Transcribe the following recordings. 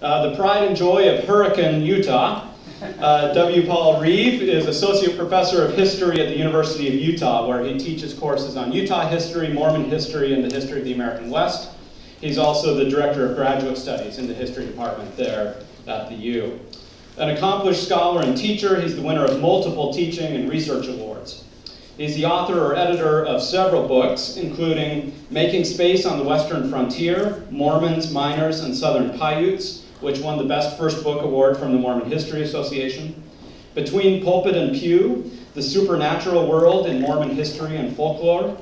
The pride and joy of Hurricane, Utah. W. Paul Reeve is Associate Professor of History at the University of Utah, where he teaches courses on Utah history, Mormon history, and the history of the American West. He's also the Director of Graduate Studies in the History Department there at the U. An accomplished scholar and teacher, he's the winner of multiple teaching and research awards. He's the author or editor of several books, including Making Space on the Western Frontier, Mormons, Miners, and Southern Paiutes, which won the Best First Book Award from the Mormon History Association. Between Pulpit and Pew, The Supernatural World in Mormon History and Folklore,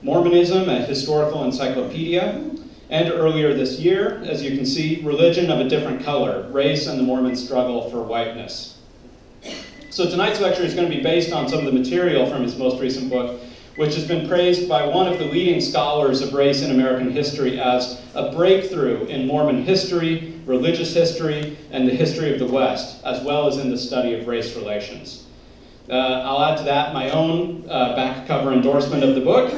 Mormonism, a Historical Encyclopedia, and earlier this year, as you can see, Religion of a Different Color, Race and the Mormon Struggle for Whiteness. So tonight's lecture is going to be based on some of the material from his most recent book, which has been praised by one of the leading scholars of race in American history as a breakthrough in Mormon history, religious history, and the history of the West, as well as in the study of race relations. I'll add to that my own back cover endorsement of the book.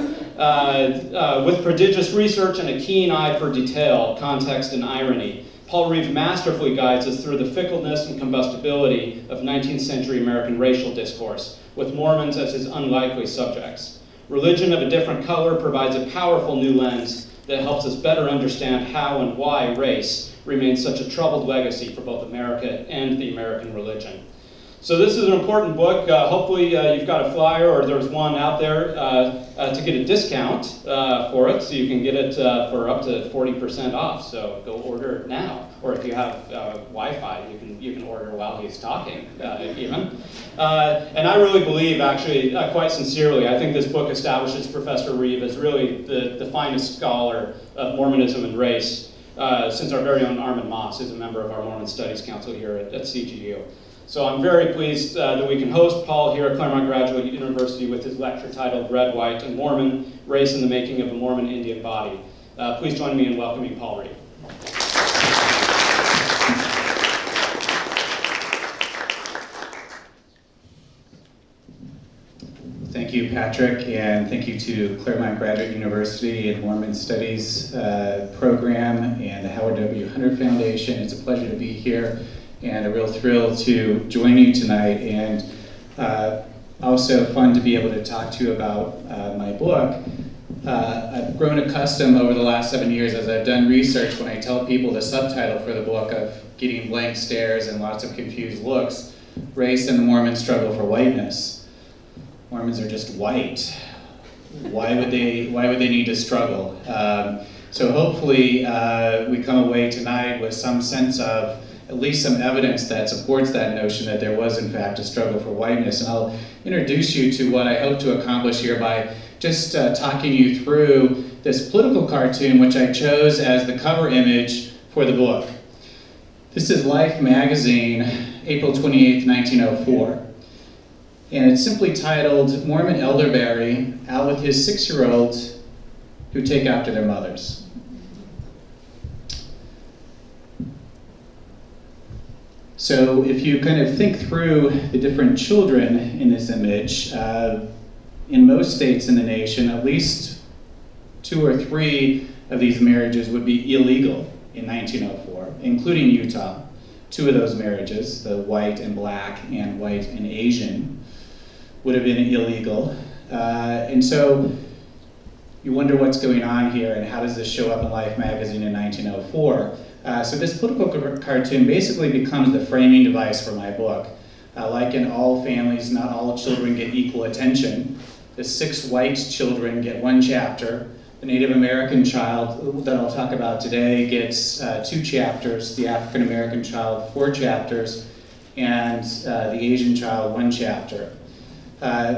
With prodigious research and a keen eye for detail, context, and irony, Paul Reeve masterfully guides us through the fickleness and combustibility of 19th century American racial discourse, with Mormons as his unlikely subjects. Religion of a Different Color provides a powerful new lens that helps us better understand how and why race remains such a troubled legacy for both America and the American religion. So this is an important book. Hopefully you've got a flyer, or there's one out there to get a discount for it, so you can get it for up to 40% off. So go order it now, or if you have Wi-Fi, you can order while he's talking, even. And I really believe, actually, quite sincerely, I think this book establishes Professor Reeve as really the finest scholar of Mormonism and race since our very own Armin Moss is a member of our Mormon Studies Council here at CGU. So I'm very pleased that we can host Paul here at Claremont Graduate University with his lecture titled Red, White, and Mormon, Race in the Making of a Mormon-Indian Body. Please join me in welcoming Paul Reeve. Thank you, Patrick, and thank you to Claremont Graduate University and Mormon Studies program and the Howard W. Hunter Foundation. It's a pleasure to be here and a real thrill to join you tonight, and also fun to be able to talk to you about my book. I've grown accustomed over the last 7 years as I've done research when I tell people the subtitle for the book of getting blank stares and lots of confused looks, Race and the Mormon Struggle for Whiteness. Mormons are just white. Why would they need to struggle? So hopefully we come away tonight with some sense of at least some evidence that supports that notion that there was in fact a struggle for whiteness. And I'll introduce you to what I hope to accomplish here by just talking you through this political cartoon which I chose as the cover image for the book. This is Life magazine, April 28th, 1904. And it's simply titled, Mormon Elderberry Out with His 6-year-olds Who Take After Their Mothers. So if you kind of think through the different children in this image, in most states in the nation, at least 2 or 3 of these marriages would be illegal in 1904, including Utah. 2 of those marriages, the white and black and white and Asian, would have been illegal. And so you wonder what's going on here and how does this show up in Life magazine in 1904. So this political cartoon basically becomes the framing device for my book. Like in all families, not all children get equal attention. The 6 white children get 1 chapter. The Native American child that I'll talk about today gets 2 chapters. The African American child, 4 chapters. And the Asian child, 1 chapter.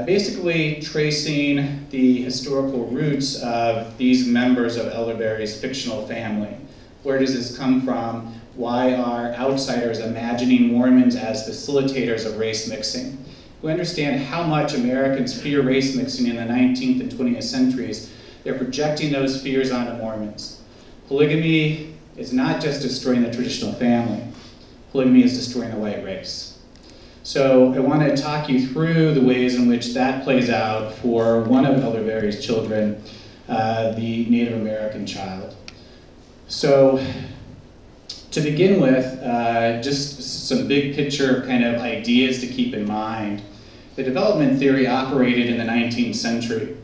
Basically tracing the historical roots of these members of Elderberry's fictional family. Where does this come from? Why are outsiders imagining Mormons as facilitators of race mixing? We understand how much Americans fear race mixing in the 19th and 20th centuries. They're projecting those fears onto Mormons. Polygamy is not just destroying the traditional family. Polygamy is destroying the white race. So I want to talk you through the ways in which that plays out for one of Elderberry's children, the Native American child. So To begin with, just some big picture kind of ideas to keep in mind. The development theory operated in the 19th century.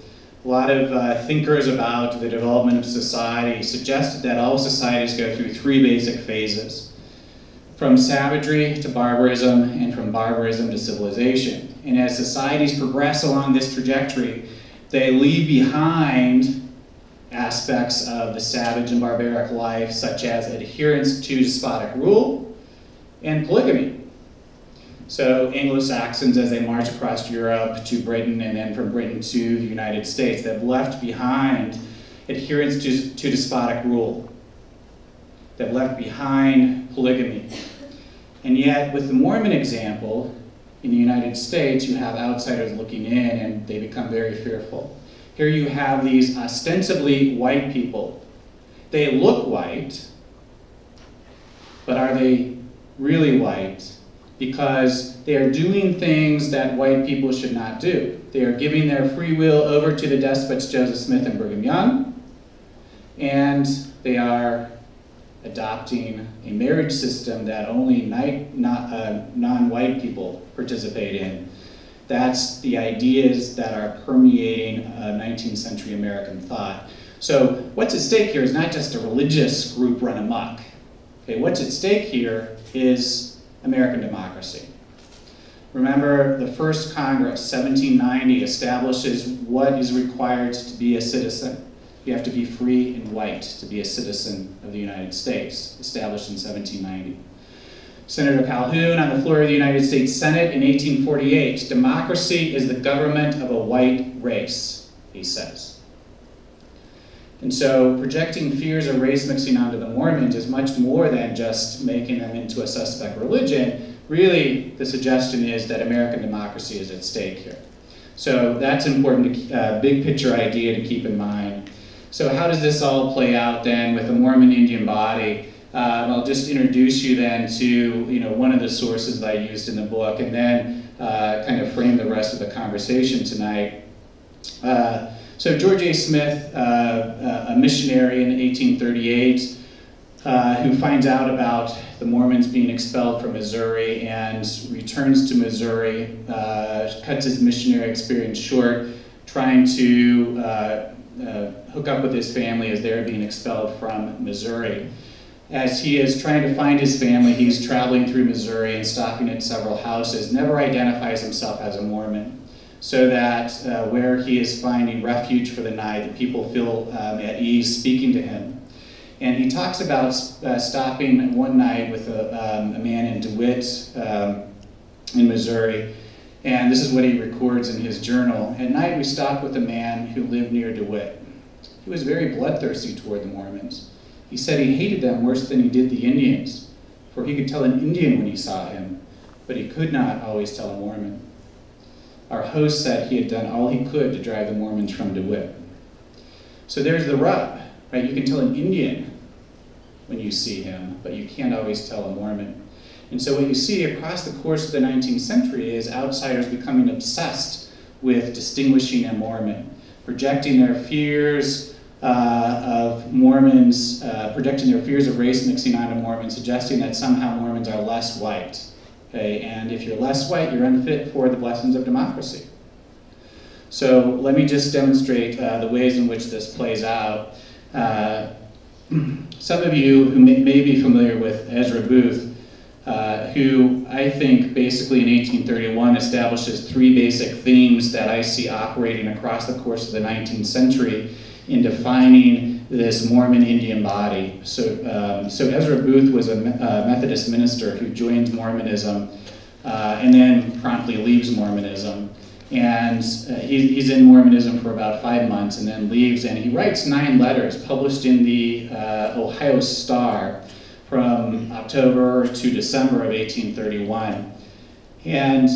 A lot of thinkers about the development of society suggested that all societies go through three basic phases: from savagery to barbarism, and from barbarism to civilization. And as societies progress along this trajectory, they leave behind aspects of the savage and barbaric life, such as adherence to despotic rule and polygamy. So Anglo-Saxons, as they march across Europe to Britain, and then from Britain to the United States, they've left behind adherence to despotic rule. They've left behind polygamy. And yet, with the Mormon example, in the United States, you have outsiders looking in, and they become very fearful. Here you have these ostensibly white people. They look white, but are they really white? Because they are doing things that white people should not do. They are giving their free will over to the despots Joseph Smith and Brigham Young, and they are adopting a marriage system that only non-white people participate in. That's the ideas that are permeating 19th century American thought. So what's at stake here is not just a religious group run amok. Okay, what's at stake here is American democracy. Remember, the first Congress, 1790, establishes what is required to be a citizen. You have to be free and white to be a citizen of the United States, established in 1790. Senator Calhoun on the floor of the United States Senate in 1848, democracy is the government of a white race, he says. And so projecting fears of race mixing onto the Mormons is much more than just making them into a suspect religion. Really, the suggestion is that American democracy is at stake here. So that's important, big picture idea to keep in mind. So how does this all play out then with the Mormon-Indian body? I'll just introduce you then to one of the sources that I used in the book, and then kind of frame the rest of the conversation tonight. So George A. Smith, a missionary in 1838, who finds out about the Mormons being expelled from Missouri and returns to Missouri, cuts his missionary experience short, trying to hook up with his family as they're being expelled from Missouri. As he is trying to find his family, he's traveling through Missouri and stopping at several houses, never identifies himself as a Mormon, so that where he is finding refuge for the night, the people feel at ease speaking to him. And he talks about stopping one night with a man in DeWitt in Missouri, and this is what he records in his journal. At night we stopped with a man who lived near DeWitt. He was very bloodthirsty toward the Mormons. He said he hated them worse than he did the Indians, for he could tell an Indian when he saw him, but he could not always tell a Mormon. Our host said he had done all he could to drive the Mormons from DeWitt. So there's the rub, right? You can tell an Indian when you see him, but you can't always tell a Mormon. And so what you see across the course of the 19th century is outsiders becoming obsessed with distinguishing a Mormon, projecting their fears of Mormons, projecting their fears of race mixing onto Mormons, suggesting that somehow Mormons are less white. Okay? And if you're less white, you're unfit for the blessings of democracy. So let me just demonstrate the ways in which this plays out. Some of you who may be familiar with Ezra Booth, who I think basically in 1831 establishes three basic themes that I see operating across the course of the 19th century in defining this Mormon-Indian body. So Ezra Booth was a Methodist minister who joins Mormonism and then promptly leaves Mormonism. And he's in Mormonism for about 5 months and then leaves, and he writes 9 letters published in the Ohio Star from October to December of 1831. And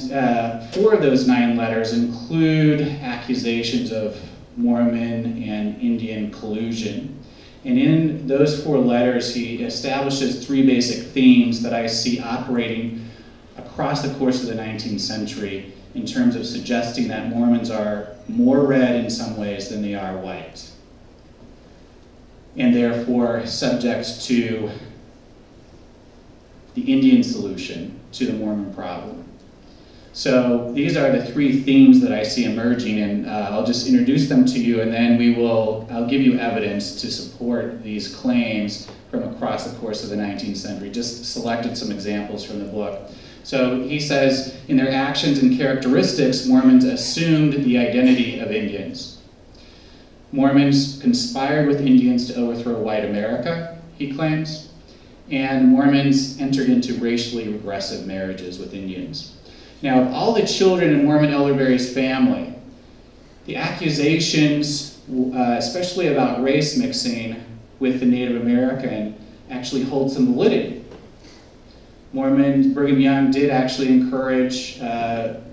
4 of those 9 letters include accusations of Mormon and Indian collusion. And in those 4 letters, he establishes 3 basic themes that I see operating across the course of the 19th century in terms of suggesting that Mormons are more red in some ways than they are white, and therefore subject to the Indian solution to the Mormon problem. So these are the three themes that I see emerging, and I'll just introduce them to you, and then I'll give you evidence to support these claims from across the course of the 19th century. Just selected some examples from the book. So he says, in their actions and characteristics, Mormons assumed the identity of Indians. Mormons conspired with Indians to overthrow white America, he claims, and Mormons entered into racially regressive marriages with Indians. Now, of all the children in Mormon Elderberry's family, the accusations, especially about race mixing with the Native American, actually hold some validity. Brigham Young did actually encourage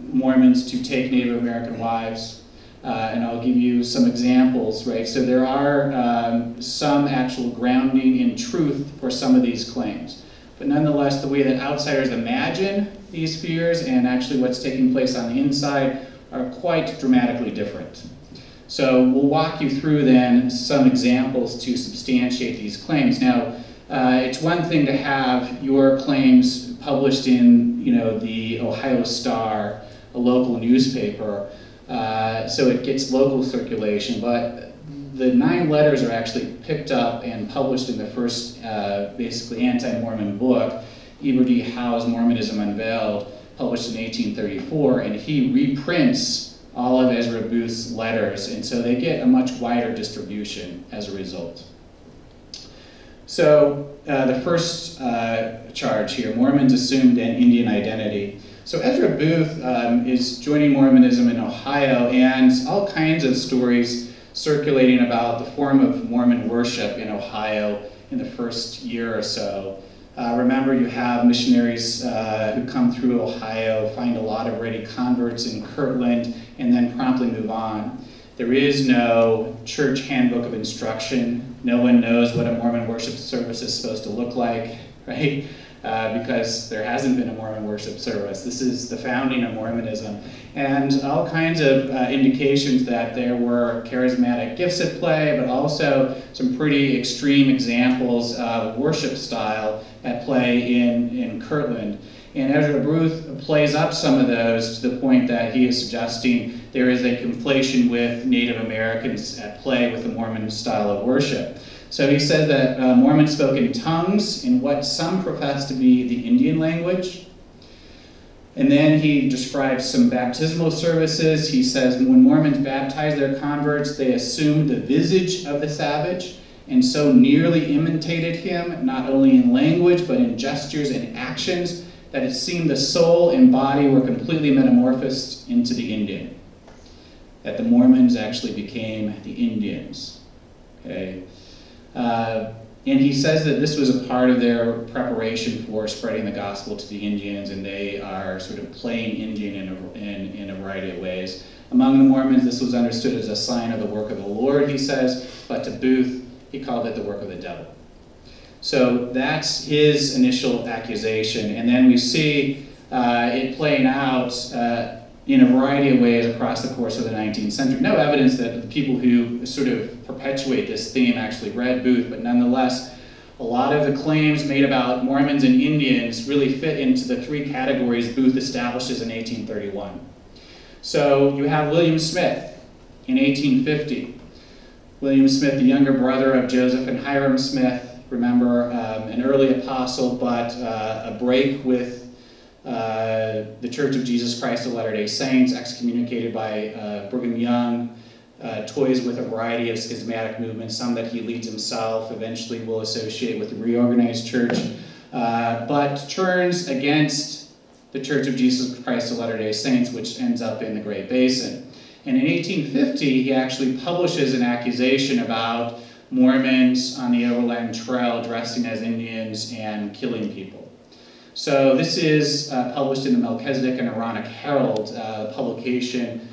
Mormons to take Native American wives, and I'll give you some examples, right? So there are some actual grounding in truth for some of these claims. But nonetheless, the way that outsiders imagine these fears and actually what's taking place on the inside are quite dramatically different. So we'll walk you through then some examples to substantiate these claims. Now, it's one thing to have your claims published in, the Ohio Star, a local newspaper, so it gets local circulation, but the 9 letters are actually picked up and published in the first, basically anti-Mormon book, Eber D. Howe's Mormonism Unveiled, published in 1834, and he reprints all of Ezra Booth's letters, and so they get a much wider distribution as a result. So the first charge here, Mormons assumed an Indian identity. So Ezra Booth is joining Mormonism in Ohio, and all kinds of stories circulating about the form of Mormon worship in Ohio in the first year or so. Remember, you have missionaries who come through Ohio, find a lot of ready converts in Kirtland, and then promptly move on. There is no church handbook of instruction. No one knows what a Mormon worship service is supposed to look like, right? Because there hasn't been a Mormon worship service. This is the founding of Mormonism. And all kinds of indications that there were charismatic gifts at play, but also some pretty extreme examples of worship style at play in Kirtland. And Ezra Booth plays up some of those to the point that he is suggesting there is a conflation with Native Americans at play with the Mormon style of worship. So he says that Mormons spoke in tongues in what some profess to be the Indian language. And then he describes some baptismal services. He says when Mormons baptized their converts, they assumed the visage of the savage and so nearly imitated him, not only in language, but in gestures and actions, that it seemed the soul and body were completely metamorphosed into the Indian. That the Mormons actually became the Indians. Okay. And he says that this was a part of their preparation for spreading the gospel to the Indians, and they are sort of playing Indian in a variety of ways. Among the Mormons, this was understood as a sign of the work of the Lord, he says, but to Booth, he called it the work of the devil. So that's his initial accusation, and then we see it playing out in a variety of ways across the course of the 19th century. No evidence that the people who sort of perpetuate this theme actually read Booth, but nonetheless, a lot of the claims made about Mormons and Indians really fit into the 3 categories Booth establishes in 1831. So you have William Smith in 1850. William Smith, the younger brother of Joseph and Hiram Smith, remember, an early apostle, but a break with the Church of Jesus Christ of Latter-day Saints, excommunicated by Brigham Young, toys with a variety of schismatic movements, some that he leads himself, eventually will associate with the reorganized church, but turns against the Church of Jesus Christ of Latter-day Saints, which ends up in the Great Basin. And in 1850, he actually publishes an accusation about Mormons on the Overland Trail dressing as Indians and killing people. So this is published in the Melchizedek and Aaronic Herald, publication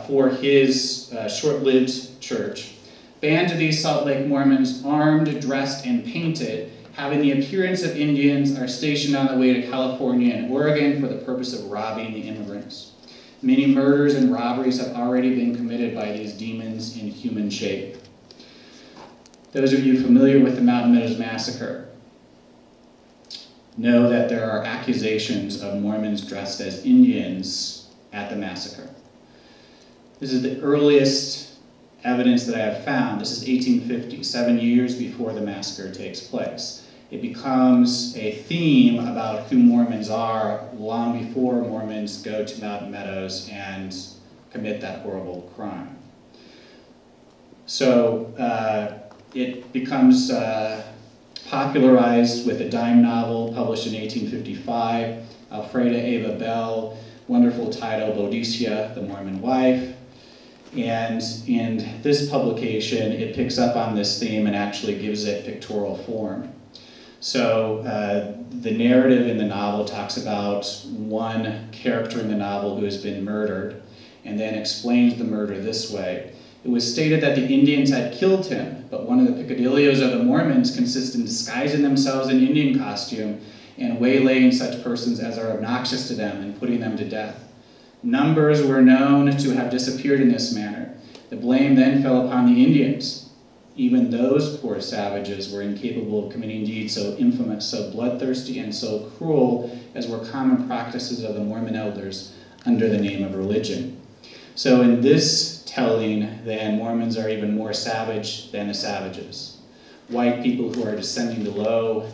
for his short-lived church. Bands of these Salt Lake Mormons, armed, dressed, and painted, having the appearance of Indians, are stationed on the way to California and Oregon for the purpose of robbing the immigrants. Many murders and robberies have already been committed by these demons in human shape. Those of you familiar with the Mountain Meadows Massacre, know that there are accusations of Mormons dressed as Indians at the massacre. This is the earliest evidence that I have found. This is 1850, 7 years before the massacre takes place. It becomes a theme about who Mormons are long before Mormons go to Mountain Meadows and commit that horrible crime. So it becomes popularized with a dime novel published in 1855, Alfreda Ava Bell, wonderful title, Boadicea, the Mormon Wife. And in this publication, it picks up on this theme and actually gives it pictorial form. So the narrative in the novel talks about one character in the novel who has been murdered, and then explains the murder this way. It was stated that the Indians had killed him, but one of the peccadillos of the Mormons consists in disguising themselves in Indian costume and waylaying such persons as are obnoxious to them and putting them to death. Numbers were known to have disappeared in this manner. The blame then fell upon the Indians. Even those poor savages were incapable of committing deeds so infamous, so bloodthirsty, and so cruel as were common practices of the Mormon elders under the name of religion. So in this telling, then, Mormons are even more savage than the savages. White people who are descending below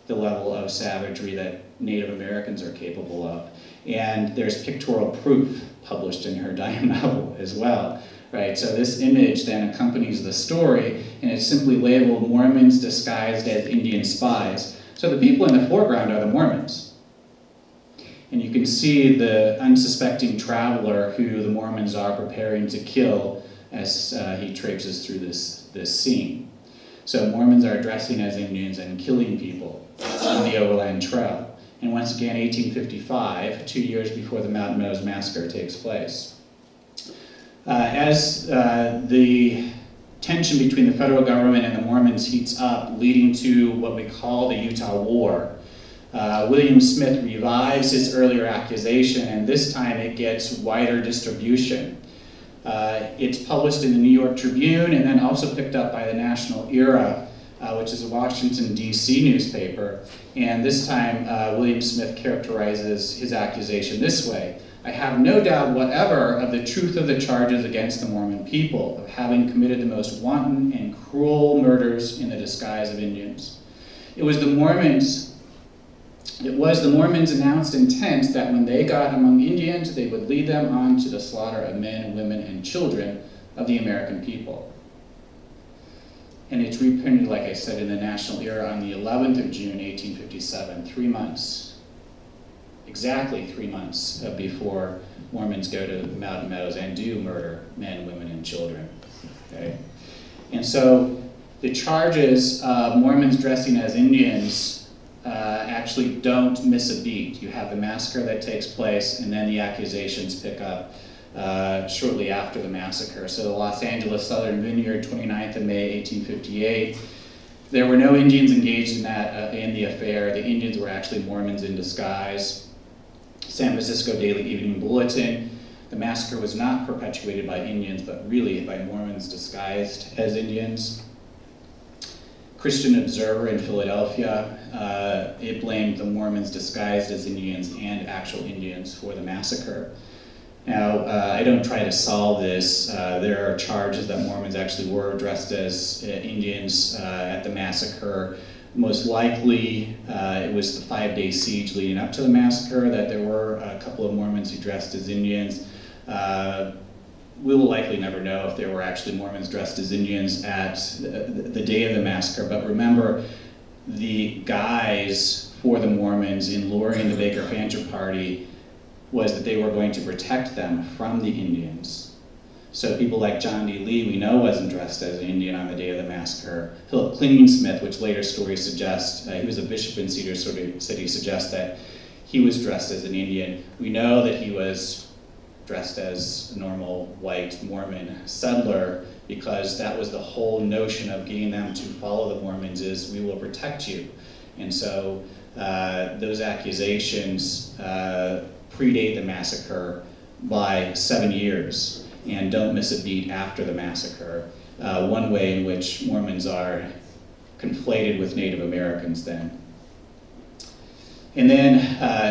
the level of savagery that Native Americans are capable of. And there's pictorial proof published in her dime novel as well, right? So this image then accompanies the story, and it's simply labeled Mormons disguised as Indian spies. So the people in the foreground are the Mormons. And you can see the unsuspecting traveler who the Mormons are preparing to kill as he traipses through this scene. So Mormons are dressing as Indians and killing people on the Overland Trail. And once again, 1855, 2 years before the Mountain Meadows Massacre takes place. As the tension between the federal government and the Mormons heats up, leading to what we call the Utah War, William Smith revives his earlier accusation, and this time it gets wider distribution. It's published in the New York Tribune and then also picked up by the National Era, which is a Washington, D.C. newspaper. And this time, William Smith characterizes his accusation this way: I have no doubt whatever of the truth of the charges against the Mormon people of having committed the most wanton and cruel murders in the disguise of Indians. It was the Mormons' announced intent that when they got among Indians, they would lead them on to the slaughter of men, women, and children of the American people. And it's reprinted, like I said, in the National Era on the 11th of June, 1857, 3 months, exactly 3 months before Mormons go to the Mountain Meadows and do murder men, women, and children. Okay? And so the charges of Mormons dressing as Indians actually don't miss a beat. You have the massacre that takes place, and then the accusations pick up shortly after the massacre. So the Los Angeles Southern Vineyard, 29th of May, 1858. There were no Indians engaged in the affair. The Indians were actually Mormons in disguise. San Francisco Daily Evening Bulletin. The massacre was not perpetuated by Indians, but really by Mormons disguised as Indians. Christian Observer in Philadelphia, it blamed the Mormons disguised as Indians and actual Indians for the massacre. Now, I don't try to solve this. There are charges that Mormons actually were dressed as Indians at the massacre. Most likely, it was the 5-day siege leading up to the massacre that there were a couple of Mormons who dressed as Indians. We will likely never know if there were actually Mormons dressed as Indians at the day of the massacre, but remember, the guise for the Mormons in luring the Baker Fancher Party was that they were going to protect them from the Indians. So people like John D. Lee, we know, wasn't dressed as an Indian on the day of the massacre. Philip Klingsmith, which later stories suggest, he was a bishop in Cedar City, suggests that he was dressed as an Indian. We know that he was dressed as a normal white Mormon settler because that was the whole notion of getting them to follow the Mormons is, we will protect you. And so those accusations predate the massacre by 7 years and don't miss a beat after the massacre. One way in which Mormons are conflated with Native Americans then. And then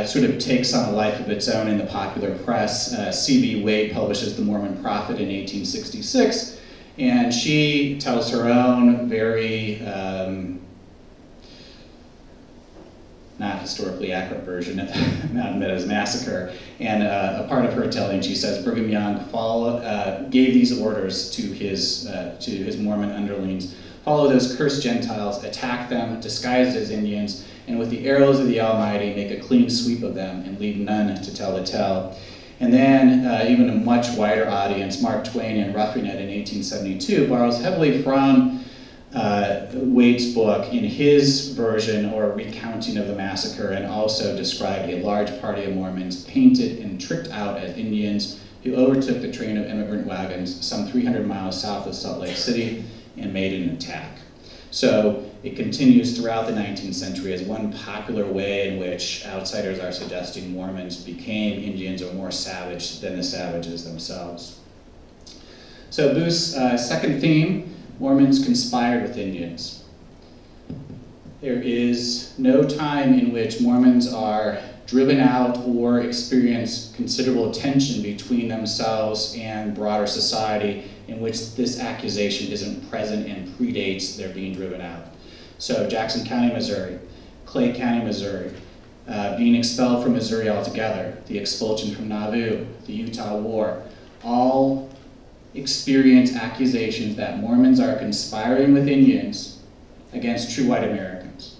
it sort of takes on a life of its own in the popular press. C.B. Wade publishes The Mormon Prophet in 1866, and she tells her own very not historically accurate version of Mount Meadows Massacre. And a part of her telling, she says, Brigham Young gave these orders to his Mormon underlings: follow those cursed Gentiles, attack them, disguised as Indians, and with the arrows of the Almighty, make a clean sweep of them and leave none to tell the tale. And then even a much wider audience, Mark Twain in Roughing It in 1872, borrows heavily from Wade's book in his version or recounting of the massacre, and also described a large party of Mormons painted and tricked out as Indians who overtook the train of immigrant wagons some 300 miles south of Salt Lake City and made an attack. So it continues throughout the 19th century as one popular way in which outsiders are suggesting Mormons became Indians or more savage than the savages themselves. So Booth's second theme, Mormons conspired with Indians. There is no time in which Mormons are driven out or experience considerable tension between themselves and broader society in which this accusation isn't present and predates their being driven out. So Jackson County, Missouri, Clay County, Missouri, being expelled from Missouri altogether, the expulsion from Nauvoo, the Utah War, all experience accusations that Mormons are conspiring with Indians against true white Americans.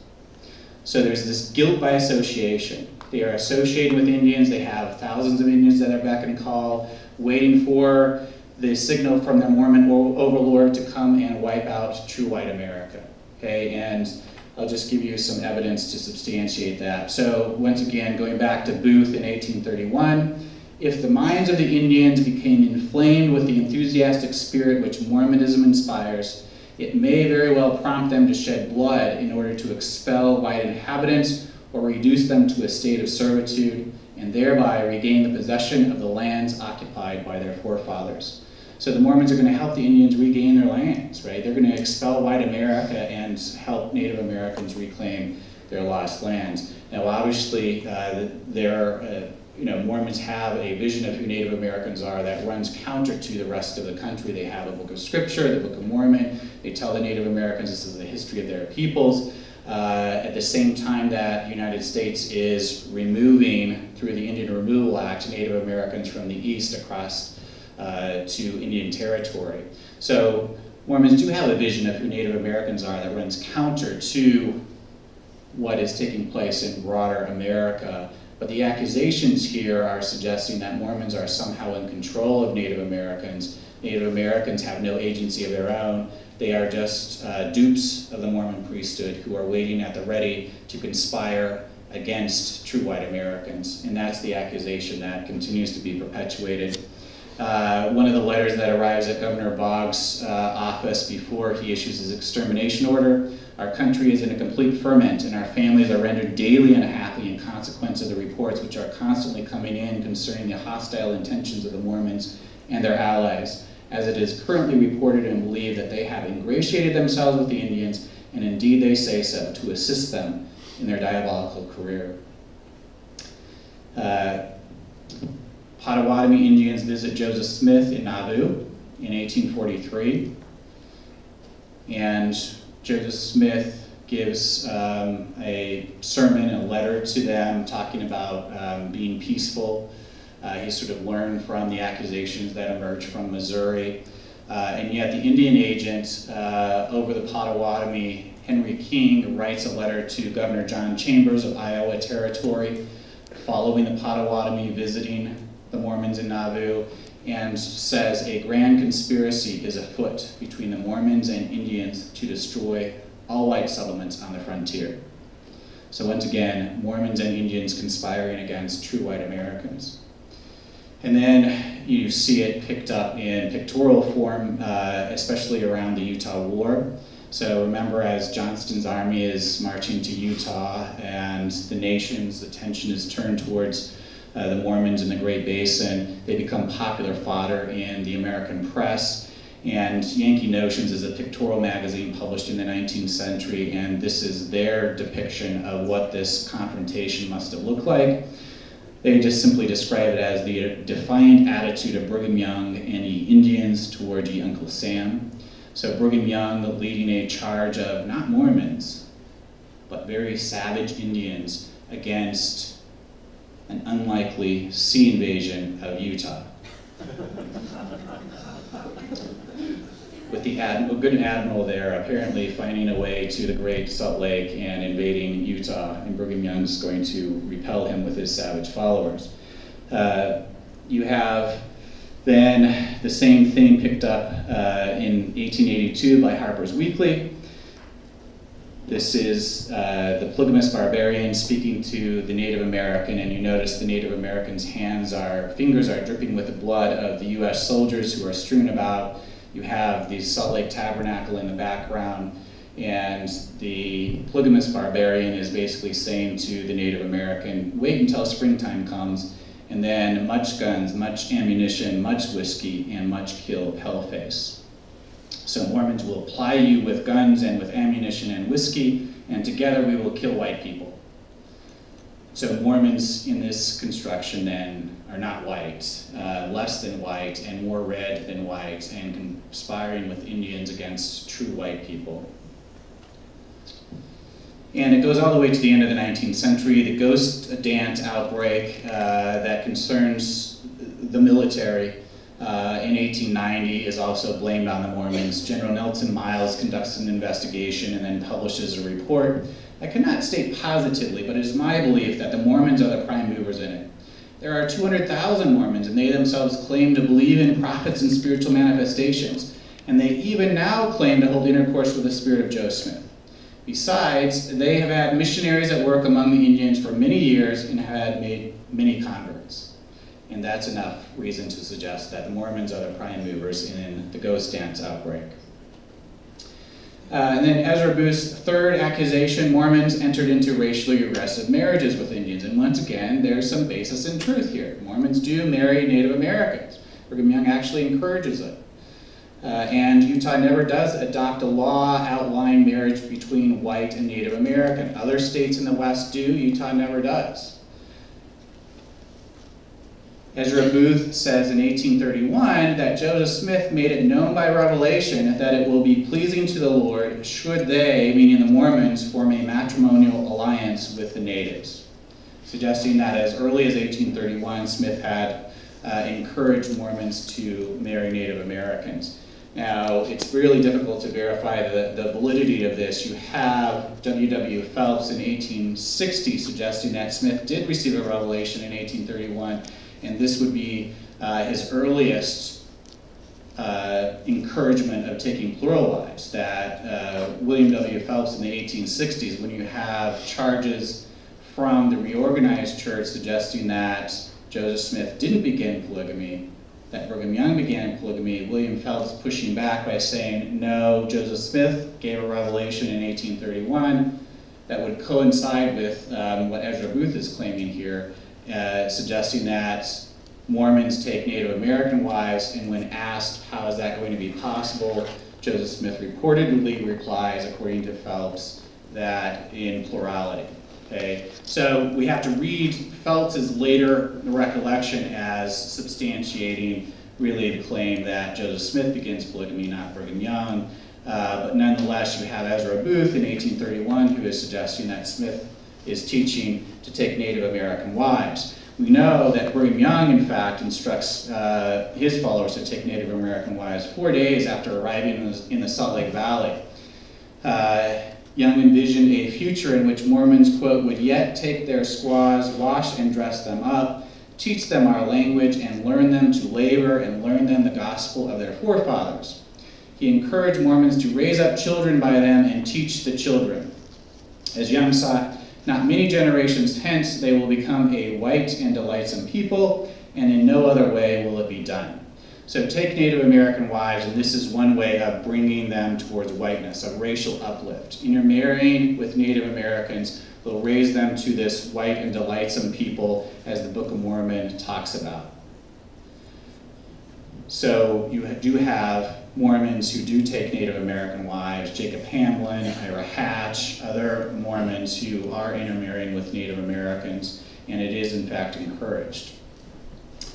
So there's this guilt by association. They are associated with Indians. They have thousands of Indians that are beck and call, waiting for the signal from their Mormon overlord to come and wipe out true white America. Okay, and I'll just give you some evidence to substantiate that. So once again, going back to Booth in 1831, if the minds of the Indians became inflamed with the enthusiastic spirit which Mormonism inspires, it may very well prompt them to shed blood in order to expel white inhabitants or reduce them to a state of servitude, and thereby regain the possession of the lands occupied by their forefathers. So the Mormons are going to help the Indians regain their lands, right? They're going to expel white America and help Native Americans reclaim their lost lands. Now, obviously, Mormons have a vision of who Native Americans are that runs counter to the rest of the country. They have a book of scripture, the Book of Mormon. They tell the Native Americans this is the history of their peoples. At the same time that the United States is removing, through the Indian Removal Act, Native Americans from the east across to Indian territory. So Mormons do have a vision of who Native Americans are that runs counter to what is taking place in broader America. But the accusations here are suggesting that Mormons are somehow in control of Native Americans. Native Americans have no agency of their own. They are just dupes of the Mormon priesthood who are waiting at the ready to conspire against true white Americans. And that's the accusation that continues to be perpetuated. One of the letters that arrives at Governor Boggs' office before he issues his extermination order: our country is in a complete ferment, and our families are rendered daily unhappy in consequence of the reports which are constantly coming in concerning the hostile intentions of the Mormons and their allies, as it is currently reported and believed that they have ingratiated themselves with the Indians, and indeed they say so, to assist them in their diabolical career. Potawatomi Indians visit Joseph Smith in Nauvoo in 1843, and Joseph Smith gives a sermon, a letter to them talking about being peaceful. He sort of learned from the accusations that emerged from Missouri. And yet the Indian agent over the Potawatomi, Henry King, writes a letter to Governor John Chambers of Iowa Territory following the Potawatomi visiting the Mormons in Nauvoo, and says a grand conspiracy is afoot between the Mormons and Indians to destroy all white settlements on the frontier. So once again, Mormons and Indians conspiring against true white Americans. And then you see it picked up in pictorial form, especially around the Utah War. So remember, as Johnston's army is marching to Utah and the nation's attention is turned towards the Mormons in the Great Basin, they become popular fodder in the American press. And Yankee Notions is a pictorial magazine published in the 19th century, and this is their depiction of what this confrontation must have looked like. They just simply describe it as the defiant attitude of Brigham Young and the Indians toward ye Uncle Sam. So Brigham Young leading a charge of not Mormons, but very savage Indians against an unlikely sea invasion of Utah. With the good admiral there apparently finding a way to the Great Salt Lake and invading Utah, and Brigham Young's going to repel him with his savage followers. You have then the same thing picked up in 1882 by Harper's Weekly. This is the polygamous barbarian speaking to the Native American, and you notice the Native American's fingers are dripping with the blood of the US soldiers who are strewn about. You have the Salt Lake Tabernacle in the background, and the polygamous barbarian is basically saying to the Native American, wait until springtime comes, and then much guns, much ammunition, much whiskey, and much kill paleface. So Mormons will ply you with guns and with ammunition and whiskey, and together we will kill white people. So Mormons in this construction then are not white, less than white, and more red than white, and conspiring with Indians against true white people. And it goes all the way to the end of the 19th century. The ghost dance outbreak that concerns the military in 1890 is also blamed on the Mormons. General Nelson Miles conducts an investigation and then publishes a report. I cannot state positively, but it is my belief that the Mormons are the prime movers in it. There are 200,000 Mormons, and they themselves claim to believe in prophets and spiritual manifestations. And they even now claim to hold intercourse with the spirit of Joe Smith. Besides, they have had missionaries at work among the Indians for many years and have made many converts. And that's enough reason to suggest that the Mormons are the prime movers in the ghost dance outbreak. And then Ezra Booth's third accusation, Mormons entered into racially aggressive marriages with Indians. And once again, there's some basis in truth here. Mormons do marry Native Americans. Brigham Young actually encourages it. And Utah never does adopt a law outlining marriage between white and Native American. Other states in the West do, Utah never does. Ezra Booth says in 1831 that Joseph Smith made it known by revelation that it will be pleasing to the Lord should they, meaning the Mormons, form a matrimonial alliance with the natives, suggesting that as early as 1831, Smith had encouraged Mormons to marry Native Americans. Now, it's really difficult to verify the validity of this. You have W.W. Phelps in 1860 suggesting that Smith did receive a revelation in 1831, and this would be his earliest encouragement of taking plural wives, that William W. Phelps in the 1860s, when you have charges from the reorganized church suggesting that Joseph Smith didn't begin polygamy, that Brigham Young began polygamy, William Phelps pushing back by saying, no, Joseph Smith gave a revelation in 1831 that would coincide with what Ezra Booth is claiming here, suggesting that Mormons take Native American wives, and when asked how is that going to be possible, Joseph Smith reportedly replies, according to Phelps, that in plurality. Okay? So we have to read Phelps' later recollection as substantiating really the claim that Joseph Smith begins polygamy, not Brigham Young. But nonetheless, you have Ezra Booth in 1831 who is suggesting that Smith is teaching to take Native American wives. We know that Brigham Young, in fact, instructs his followers to take Native American wives 4 days after arriving in the Salt Lake Valley. Young envisioned a future in which Mormons, quote, would yet take their squaws, wash and dress them up, teach them our language, and learn them to labor, and learn them the gospel of their forefathers. He encouraged Mormons to raise up children by them and teach the children. As Young saw, not many generations hence they will become a white and delightsome people, and in no other way will it be done. So take Native American wives, and this is one way of bringing them towards whiteness, a racial uplift. Intermarrying with Native Americans will raise them to this white and delightsome people, as the Book of Mormon talks about. So you do have Mormons who do take Native American wives, Jacob Hamlin, Ira Hatch, other Mormons who are intermarrying with Native Americans, and it is in fact encouraged.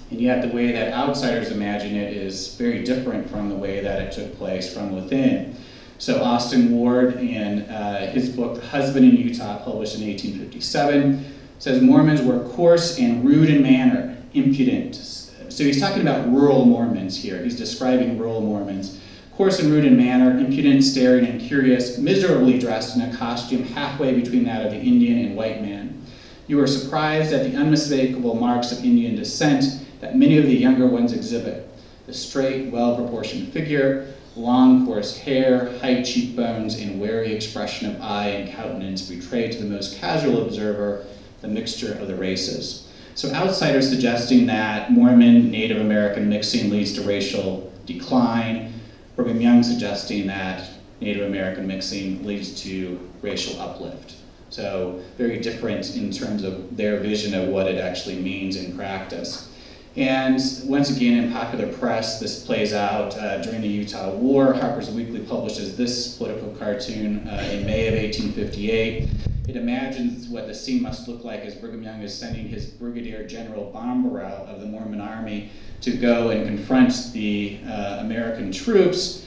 And yet the way that outsiders imagine it is very different from the way that it took place from within. So Austin Ward, in his book, The Husband in Utah, published in 1857, says Mormons were coarse and rude in manner, impudent. So he's talking about rural Mormons here. He's describing rural Mormons. Coarse and rude in manner, impudent, staring, and curious, miserably dressed in a costume halfway between that of the Indian and white man. You are surprised at the unmistakable marks of Indian descent that many of the younger ones exhibit. The straight, well-proportioned figure, long, coarse hair, high cheekbones, and wary expression of eye and countenance betray to the most casual observer the mixture of the races. So outsiders suggesting that Mormon Native American mixing leads to racial decline, Brigham Young suggesting that Native American mixing leads to racial uplift. So very different in terms of their vision of what it actually means in practice. And once again, in popular press, this plays out during the Utah War. Harper's Weekly publishes this political cartoon in May of 1858. It imagines what the scene must look like as Brigham Young is sending his Brigadier General Bombarel of the Mormon Army to go and confront the American troops.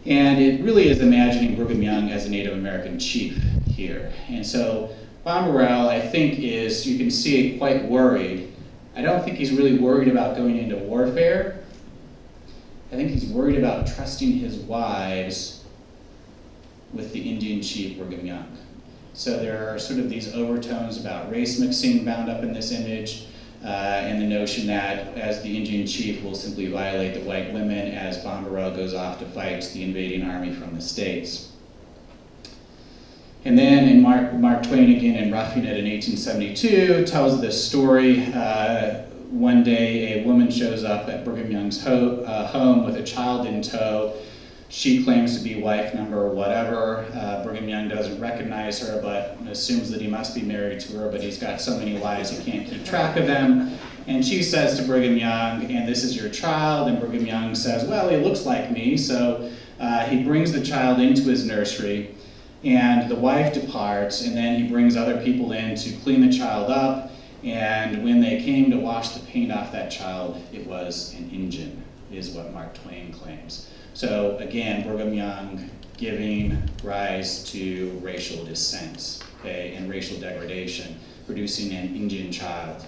And it really is imagining Brigham Young as a Native American chief here. And so Bombarel, I think, is, you can see, quite worried. I don't think he's really worried about going into warfare. I think he's worried about trusting his wives with the Indian chief, Brigham Young. So there are sort of these overtones about race mixing bound up in this image, and the notion that as the Indian chief will simply violate the white women as Bombarel goes off to fight the invading army from the States. And then in Mark Twain again in Roughing It in 1872 tells this story. One day a woman shows up at Brigham Young's home with a child in tow. She claims to be wife number whatever. Brigham Young doesn't recognize her, but assumes that he must be married to her, but he's got so many wives he can't keep track of them. And she says to Brigham Young, "And this is your child?" And Brigham Young says, "Well, he looks like me." So he brings the child into his nursery, and the wife departs, and then he brings other people in to clean the child up. And when they came to wash the paint off that child, it was an Injun, is what Mark Twain claims. So again, Brigham Young giving rise to racial dissent, okay, and racial degradation, producing an Indian child.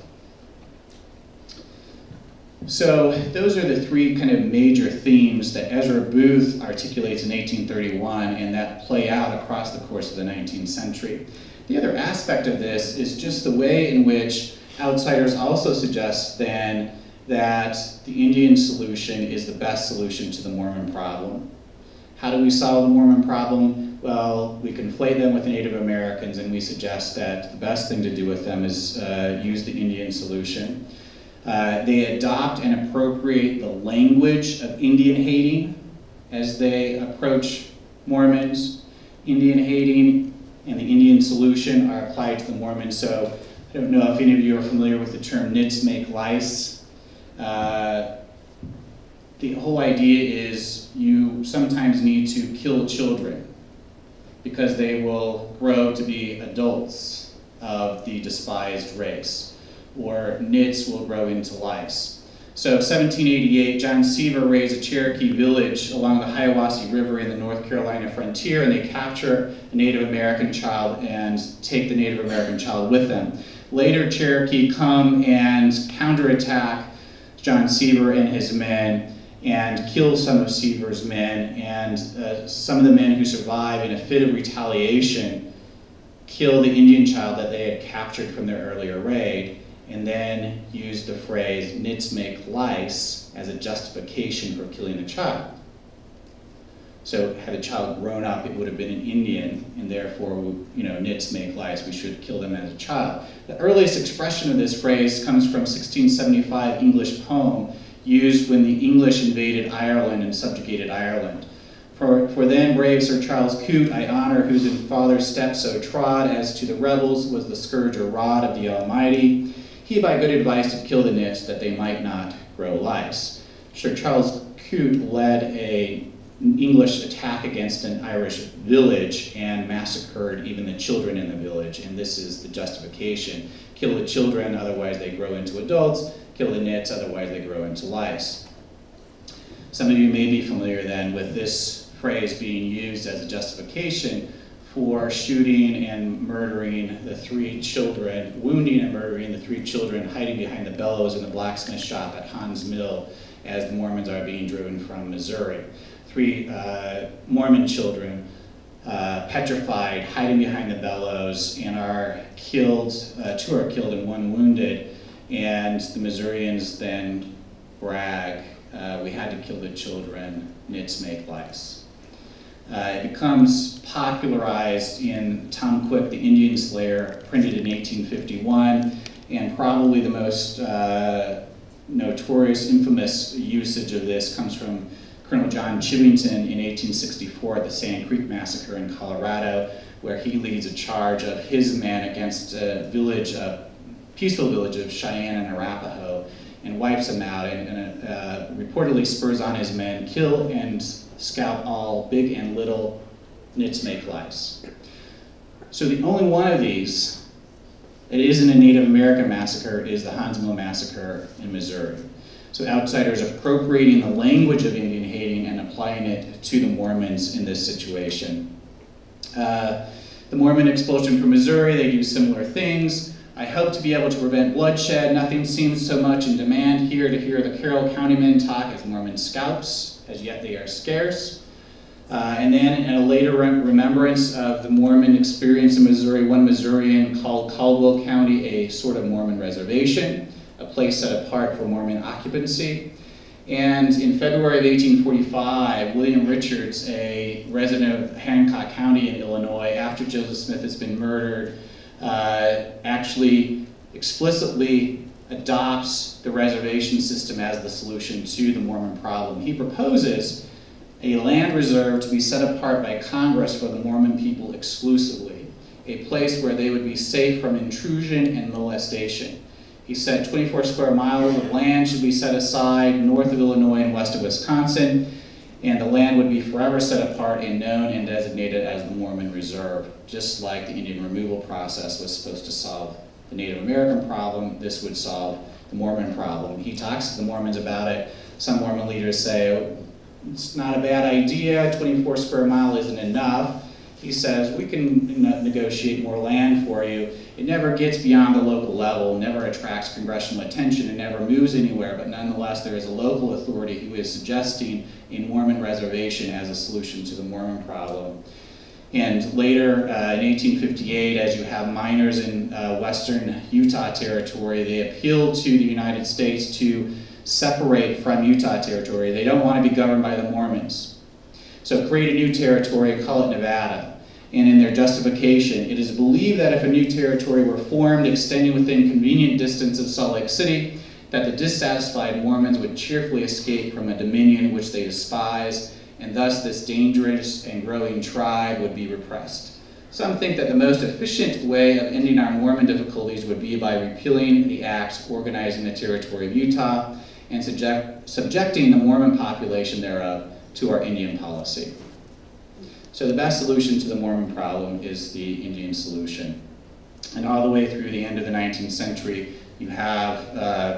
So those are the three kind of major themes that Ezra Booth articulates in 1831 and that play out across the course of the 19th century. The other aspect of this is just the way in which outsiders also suggest then that the Indian solution is the best solution to the Mormon problem. How do we solve the Mormon problem? Well, we conflate them with the Native Americans, and we suggest that the best thing to do with them is use the Indian solution. They adopt and appropriate the language of Indian hating as they approach Mormons. Indian hating and the Indian solution are applied to the Mormons. So I don't know if any of you are familiar with the term nits make lice. The whole idea is you sometimes need to kill children because they will grow to be adults of the despised race, or nits will grow into lice. So 1788, John Seaver raids a Cherokee village along the Hiawassee River in the North Carolina frontier, and they capture a Native American child and take the Native American child with them. Later, Cherokee come and counterattack John Seaver and his men and kill some of Seaver's men, and some of the men who survive in a fit of retaliation kill the Indian child that they had captured from their earlier raid, and then use the phrase nits make lice as a justification for killing the child. So had the child grown up, it would have been an Indian, and therefore, nits make lice, we should kill them as a child. The earliest expression of this phrase comes from 1675 English poem used when the English invaded Ireland and subjugated Ireland. For then brave Sir Charles Coote I honor, whose in father's steps so trod, as to the rebels was the scourge or rod of the Almighty. He by good advice did kill the nits, that they might not grow lice. Sir Charles Coote led a English attack against an Irish village and massacred even the children in the village, and this is the justification. Kill the children, otherwise they grow into adults. Kill the nits, otherwise they grow into lice. Some of you may be familiar then with this phrase being used as a justification for shooting and murdering the 3 children, wounding and murdering the 3 children hiding behind the bellows in the blacksmith shop at Hans Mill as the Mormons are being driven from Missouri. 3 Mormon children petrified, hiding behind the bellows, and are killed, 2 are killed and 1 wounded, and the Missourians then brag, we had to kill the children, nits make lice. It becomes popularized in Tom Quick, the Indian Slayer, printed in 1851, and probably the most notorious, infamous usage of this comes from Colonel John Chivington in 1864 at the Sand Creek Massacre in Colorado, where he leads a charge of his men against a village, a peaceful village of Cheyenne and Arapaho, and wipes them out, and reportedly spurs on his men, kill and scalp all, big and little, nits make lice. So the only one of these that isn't a Native American massacre is the Hans Mill Massacre in Missouri. So outsiders appropriating the language of Indian hating and applying it to the Mormons in this situation. The Mormon expulsion from Missouri, they do similar things. I hope to be able to prevent bloodshed. Nothing seems so much in demand here to hear the Carroll County men talk as Mormon scalps, as yet they are scarce. And then in a later remembrance of the Mormon experience in Missouri, one Missourian called Caldwell County a sort of Mormon reservation, a place set apart for Mormon occupancy. And in February of 1845, William Richards, a resident of Hancock County in Illinois, after Joseph Smith has been murdered, actually explicitly adopts the reservation system as the solution to the Mormon problem. He proposes a land reserve to be set apart by Congress for the Mormon people exclusively, a place where they would be safe from intrusion and molestation. He said 24 square miles of land should be set aside north of Illinois and west of Wisconsin, and the land would be forever set apart and known and designated as the Mormon Reserve. Just like the Indian removal process was supposed to solve the Native American problem, this would solve the Mormon problem. He talks to the Mormons about it. Some Mormon leaders say, oh, it's not a bad idea, 24 square mile isn't enough. He says, we can negotiate more land for you. It never gets beyond the local level, never attracts congressional attention, and never moves anywhere, but nonetheless there is a local authority who is suggesting a Mormon reservation as a solution to the Mormon problem. And later, in 1858, as you have miners in western Utah Territory, they appealed to the United States to separate from Utah Territory. They don't want to be governed by the Mormons. So create a new territory and call it Nevada. And in their justification, it is believed that if a new territory were formed extending within convenient distance of Salt Lake City, that the dissatisfied Mormons would cheerfully escape from a dominion which they despise, and thus this dangerous and growing tribe would be repressed. Some think that the most efficient way of ending our Mormon difficulties would be by repealing the act organizing the territory of Utah and subjecting the Mormon population thereof to our Indian policy. So the best solution to the Mormon problem is the Indian solution. And all the way through the end of the 19th century, you have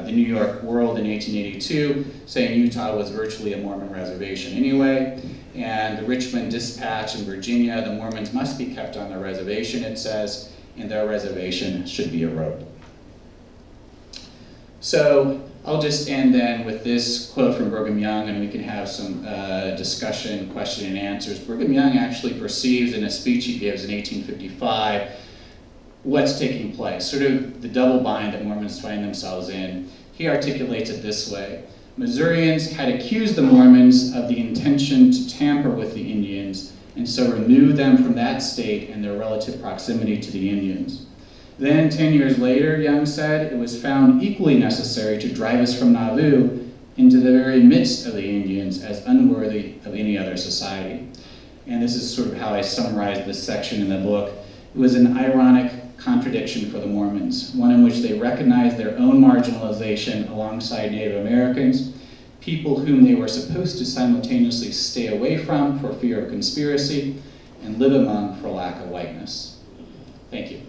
the New York World in 1882 saying Utah was virtually a Mormon reservation anyway, and the Richmond Dispatch in Virginia, the Mormons must be kept on their reservation, it says, and their reservation should be a road. So I'll just end then with this quote from Brigham Young, and we can have some discussion, question and answers. Brigham Young actually perceives in a speech he gives in 1855 what's taking place, sort of the double bind that Mormons find themselves in. He articulates it this way: Missourians had accused the Mormons of the intention to tamper with the Indians, and so remove them from that state and their relative proximity to the Indians. Then, 10 years later, Young said, it was found equally necessary to drive us from Nauvoo into the very midst of the Indians as unworthy of any other society. And this is sort of how I summarized this section in the book. It was an ironic contradiction for the Mormons, one in which they recognized their own marginalization alongside Native Americans, people whom they were supposed to simultaneously stay away from for fear of conspiracy and live among for lack of whiteness. Thank you.